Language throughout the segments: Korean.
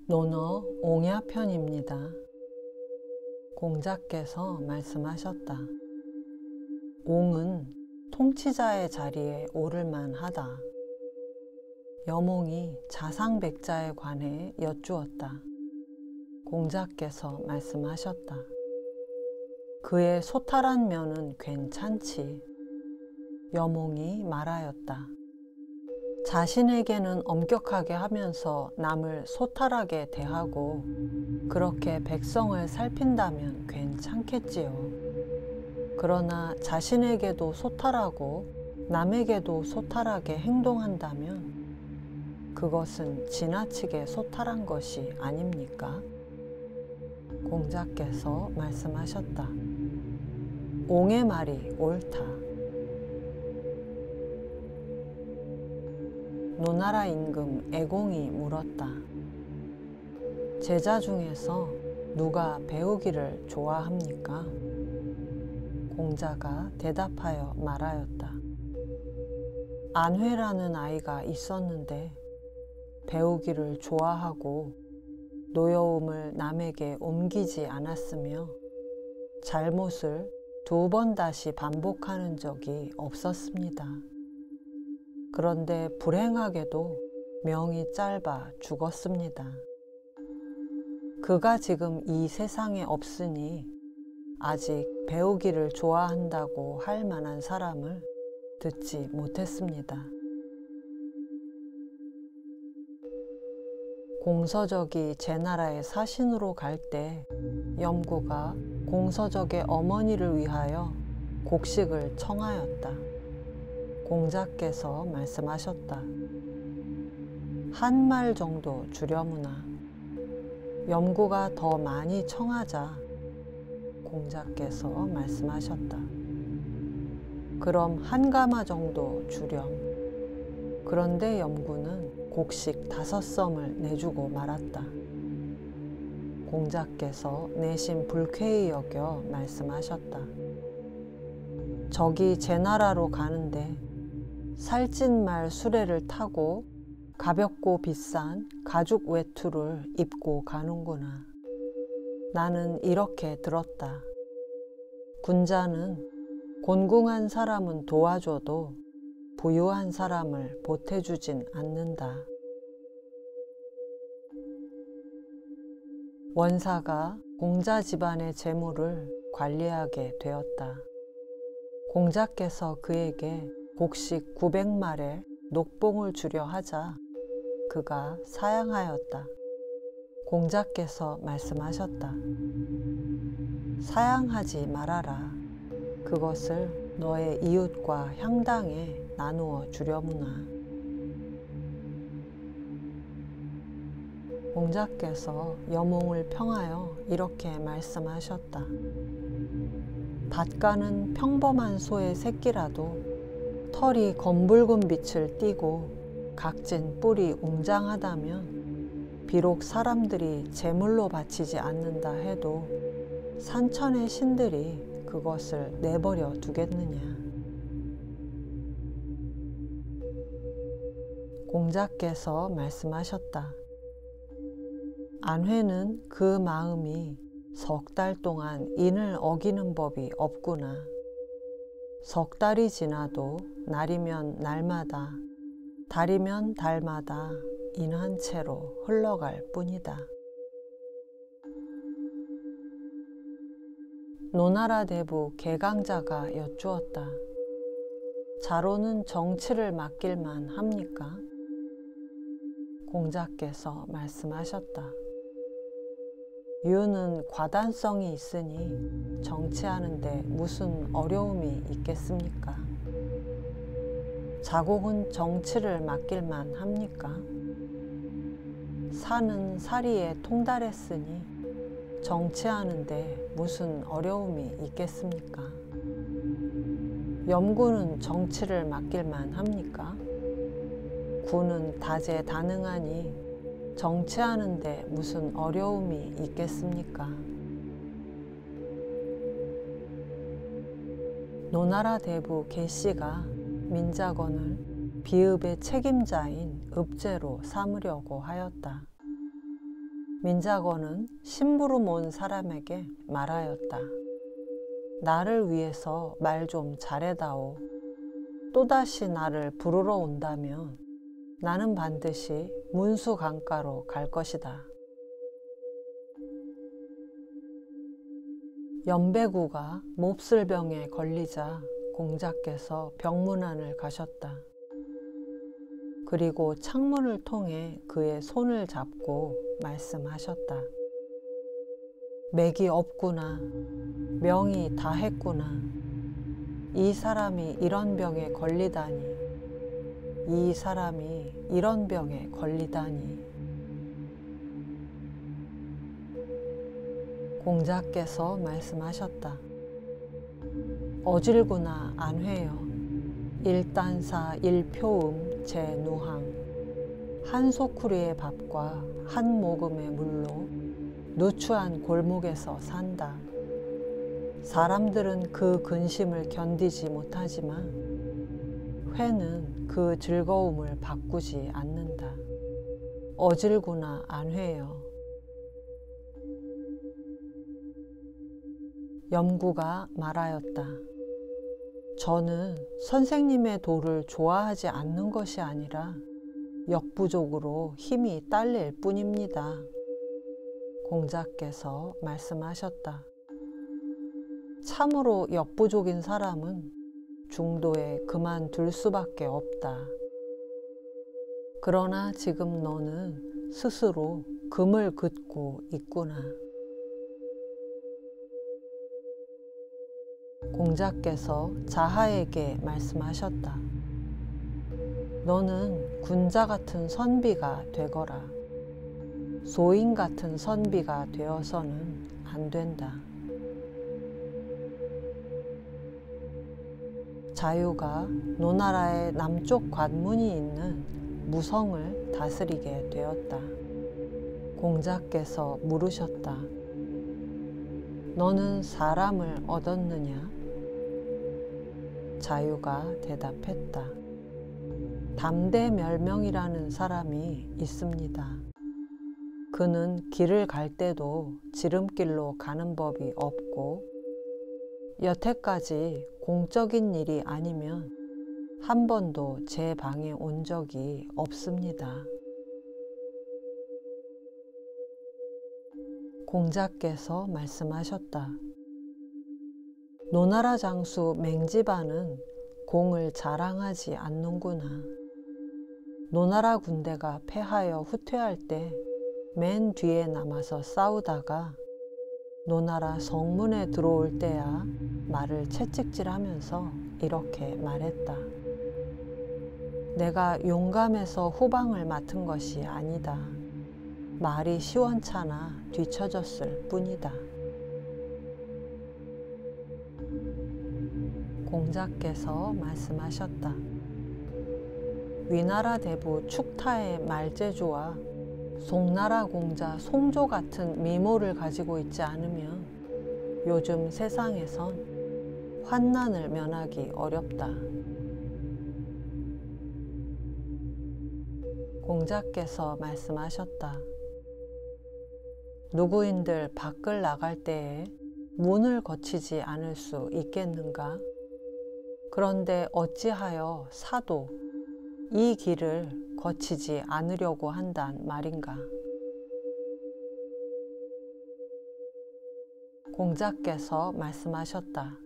논어 옹야편입니다. 공자께서 말씀하셨다. 옹은 통치자의 자리에 오를 만하다. 여몽이 자상백자에 관해 여쭈었다. 공자께서 말씀하셨다. 그의 소탈한 면은 괜찮지. 여몽이 말하였다. 자신에게는 엄격하게 하면서 남을 소탈하게 대하고 그렇게 백성을 살핀다면 괜찮겠지요. 그러나 자신에게도 소탈하고 남에게도 소탈하게 행동한다면 그것은 지나치게 소탈한 것이 아닙니까? 공자께서 말씀하셨다. 옹의 말이 옳다. 노나라 임금 애공이 물었다. 제자 중에서 누가 배우기를 좋아합니까? 공자가 대답하여 말하였다. 안회라는 아이가 있었는데 배우기를 좋아하고 노여움을 남에게 옮기지 않았으며 잘못을 2번 다시 반복하는 적이 없었습니다. 그런데 불행하게도 명이 짧아 죽었습니다. 그가 지금 이 세상에 없으니 아직 배우기를 좋아한다고 할 만한 사람을 듣지 못했습니다. 공서적이 제나라의 사신으로 갈 때 염구가 공서적의 어머니를 위하여 곡식을 청하였다. 공자께서 말씀하셨다. 한 말 정도 주려무나. 염구가 더 많이 청하자. 공자께서 말씀하셨다. 그럼 한 가마 정도 주렴. 그런데 염구는 곡식 5섬을 내주고 말았다. 공자께서 내심 불쾌히 여겨 말씀하셨다. 저기 제나라로 가는데 살찐 말 수레를 타고 가볍고 비싼 가죽 외투를 입고 가는구나. 나는 이렇게 들었다. 군자는 곤궁한 사람은 도와줘도 부유한 사람을 보태주진 않는다. 원사가 공자 집안의 재물을 관리하게 되었다. 공자께서 그에게 곡식 900말에 녹봉을 주려 하자 그가 사양하였다. 공자께서 말씀하셨다. 사양하지 말아라. 그것을 너의 이웃과 향당에 나누어 주려무나. 공자께서 여몽을 평하여 이렇게 말씀하셨다. 밭가는 평범한 소의 새끼라도 털이 검붉은 빛을 띠고 각진 뿔이 웅장하다면 비록 사람들이 제물로 바치지 않는다 해도 산천의 신들이 그것을 내버려 두겠느냐. 공자께서 말씀하셨다. 안회는 그 마음이 3달 동안 인을 어기는 법이 없구나. 3달이 지나도 날이면 날마다 달이면 달마다 인 한 채로 흘러갈 뿐이다. 노나라 대부 개강자가 여쭈었다. 자로는 정치를 맡길만 합니까? 공자께서 말씀하셨다. 유는 과단성이 있으니 정치하는데 무슨 어려움이 있겠습니까? 자곡은 정치를 맡길만 합니까? 산은 사리에 통달했으니 정치하는데 무슨 어려움이 있겠습니까? 염구는 정치를 맡길만 합니까? 구는 다재다능하니 정치하는데 무슨 어려움이 있겠습니까? 노나라 대부 계씨가 민자건을 비읍의 책임자인 읍제로 삼으려고 하였다. 민자거는 심부름 온 사람에게 말하였다. 나를 위해서 말 좀 잘해다오. 또다시 나를 부르러 온다면 나는 반드시 문수 강가로 갈 것이다. 연배구가 몹쓸병에 걸리자 공자께서 병문안을 가셨다. 그리고 창문을 통해 그의 손을 잡고 말씀하셨다. 맥이 없구나. 명이 다했구나. 이 사람이 이런 병에 걸리다니. 이 사람이 이런 병에 걸리다니. 공자께서 말씀하셨다. 어질구나 안회여. 일단사 일표음 제누항. 한 소쿠리의 밥과 한 모금의 물로 누추한 골목에서 산다. 사람들은 그 근심을 견디지 못하지만 회는 그 즐거움을 바꾸지 않는다. 어질구나 안회여. 염구가 말하였다. 저는 선생님의 도를 좋아하지 않는 것이 아니라 역부족으로 힘이 딸릴 뿐입니다. 공자께서 말씀하셨다. 참으로 역부족인 사람은 중도에 그만둘 수밖에 없다. 그러나 지금 너는 스스로 금을 긋고 있구나. 공자께서 자하에게 말씀하셨다. 너는 군자 같은 선비가 되거라. 소인 같은 선비가 되어서는 안 된다. 자유가 노나라의 남쪽 관문이 있는 무성을 다스리게 되었다. 공자께서 물으셨다. 너는 사람을 얻었느냐? 자유가 대답했다. 담대멸명이라는 사람이 있습니다. 그는 길을 갈 때도 지름길로 가는 법이 없고 여태까지 공적인 일이 아니면 한 번도 제 방에 온 적이 없습니다. 공자께서 말씀하셨다. 노나라 장수 맹지반은 공을 자랑하지 않는구나. 노나라 군대가 패하여 후퇴할 때 맨 뒤에 남아서 싸우다가 노나라 성문에 들어올 때야 말을 채찍질하면서 이렇게 말했다. 내가 용감해서 후방을 맡은 것이 아니다. 말이 시원찮아 뒤처졌을 뿐이다. 공자께서 말씀하셨다. 위나라 대부 축타의 말제조와 송나라 공자 송조 같은 미모를 가지고 있지 않으면 요즘 세상에선 환난을 면하기 어렵다. 공자께서 말씀하셨다. 누구인들 밖을 나갈 때에 문을 거치지 않을 수 있겠는가? 그런데 어찌하여 사도 이 길을 거치지 않으려고 한단 말인가? 공자께서 말씀하셨다.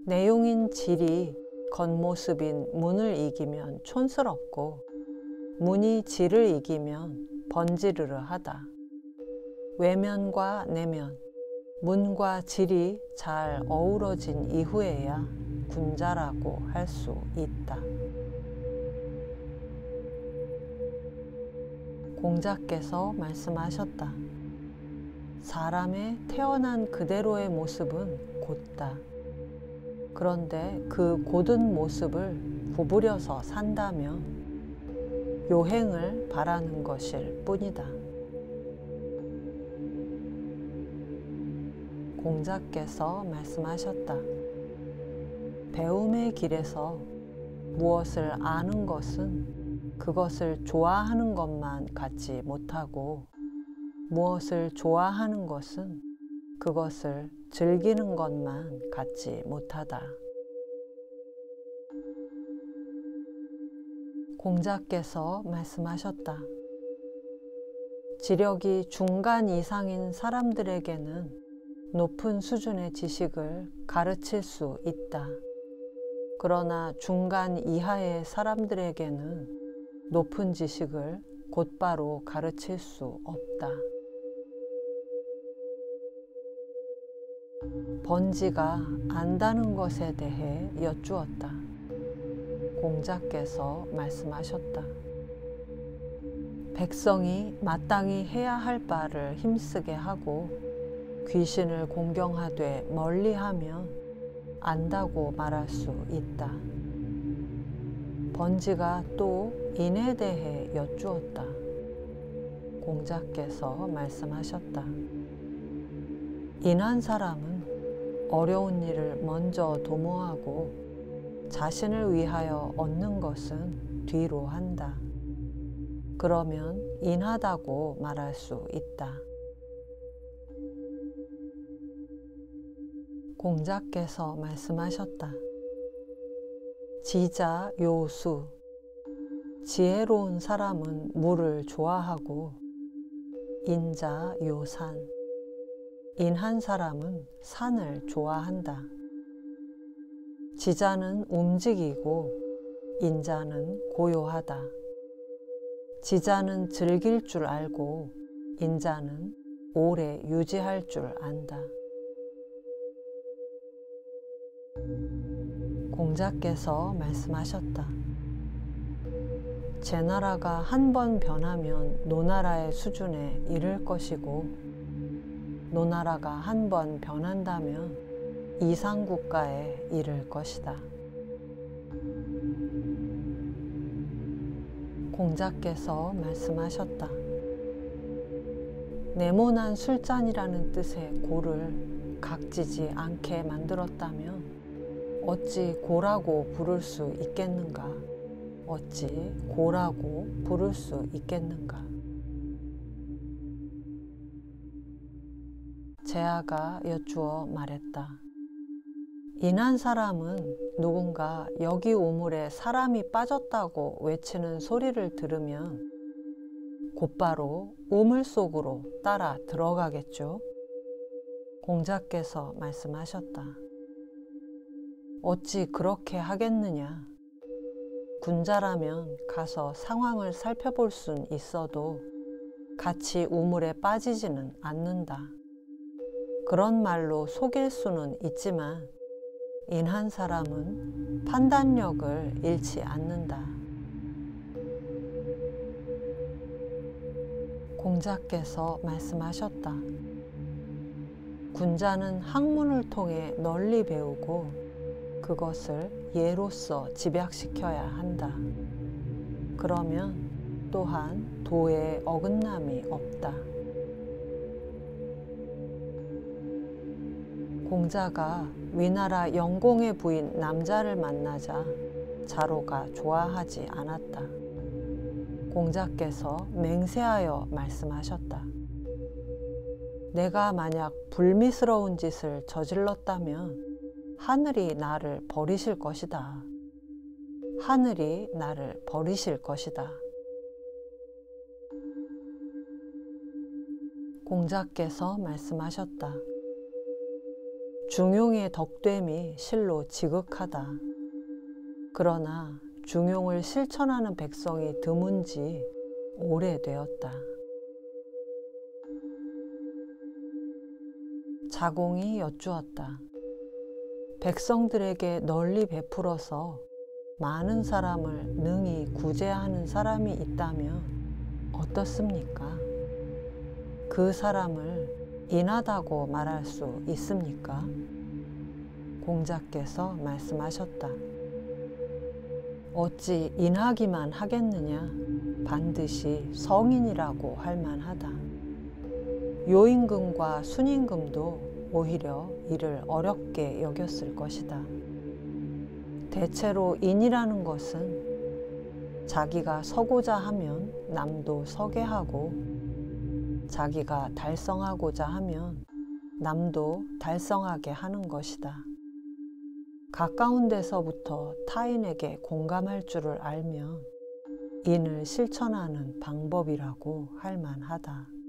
내용인 질이 겉모습인 문을 이기면 촌스럽고 문이 질을 이기면 번지르르하다. 외면과 내면, 문과 질이 잘 어우러진 이후에야 군자라고 할 수 있다. 공자께서 말씀하셨다. 사람의 태어난 그대로의 모습은 곧다. 그런데 그 곧은 모습을 구부려서 산다면 요행을 바라는 것일 뿐이다. 공자께서 말씀하셨다. 배움의 길에서 무엇을 아는 것은 그것을 좋아하는 것만 갖지 못하고 무엇을 좋아하는 것은 그것을 즐기는 것만 같지 못하다. 공자께서 말씀하셨다. 지력이 중간 이상인 사람들에게는 높은 수준의 지식을 가르칠 수 있다. 그러나 중간 이하의 사람들에게는 높은 지식을 곧바로 가르칠 수 없다. 번지가 안다는 것에 대해 여쭈었다. 공자께서 말씀하셨다. 백성이 마땅히 해야 할 바를 힘쓰게 하고 귀신을 공경하되 멀리하면 안다고 말할 수 있다. 번지가 또 인에 대해 여쭈었다. 공자께서 말씀하셨다. 인한 사람은 어려운 일을 먼저 도모하고 자신을 위하여 얻는 것은 뒤로 한다. 그러면 인하다고 말할 수 있다. 공자께서 말씀하셨다. 지자 요수. 지혜로운 사람은 물을 좋아하고 인자 요산. 인한 사람은 산을 좋아한다. 지자는 움직이고 인자는 고요하다. 지자는 즐길 줄 알고 인자는 오래 유지할 줄 안다. 공자께서 말씀하셨다. 제 나라가 한 번 변하면 노나라의 수준에 이를 것이고 노나라가 한 번 변한다면 이상국가에 이를 것이다. 공자께서 말씀하셨다. 네모난 술잔이라는 뜻의 고를 각지지 않게 만들었다면 어찌 고라고 부를 수 있겠는가? 어찌 고라고 부를 수 있겠는가? 제아가 여쭈어 말했다. 인한 사람은 누군가 여기 우물에 사람이 빠졌다고 외치는 소리를 들으면 곧바로 우물 속으로 따라 들어가겠죠. 공자께서 말씀하셨다. 어찌 그렇게 하겠느냐? 군자라면 가서 상황을 살펴볼 순 있어도 같이 우물에 빠지지는 않는다. 그런 말로 속일 수는 있지만 인한 사람은 판단력을 잃지 않는다. 공자께서 말씀하셨다. 군자는 학문을 통해 널리 배우고 그것을 예로서 집약시켜야 한다. 그러면 또한 도에 어긋남이 없다. 공자가 위나라 영공의 부인 남자를 만나자 자로가 좋아하지 않았다. 공자께서 맹세하여 말씀하셨다. 내가 만약 불미스러운 짓을 저질렀다면 하늘이 나를 버리실 것이다. 하늘이 나를 버리실 것이다. 공자께서 말씀하셨다. 중용의 덕됨이 실로 지극하다. 그러나 중용을 실천하는 백성이 드문지 오래되었다. 자공이 여쭈었다. 백성들에게 널리 베풀어서 많은 사람을 능히 구제하는 사람이 있다면 어떻습니까? 그 사람을 인하다고 말할 수 있습니까? 공자께서 말씀하셨다. 어찌 인하기만 하겠느냐? 반드시 성인이라고 할 만하다. 요임금과 순임금도 오히려 이를 어렵게 여겼을 것이다. 대체로 인이라는 것은 자기가 서고자 하면 남도 서게 하고 자기가 달성하고자 하면 남도 달성하게 하는 것이다. 가까운 데서부터 타인에게 공감할 줄을 알면 인을 실천하는 방법이라고 할 만하다.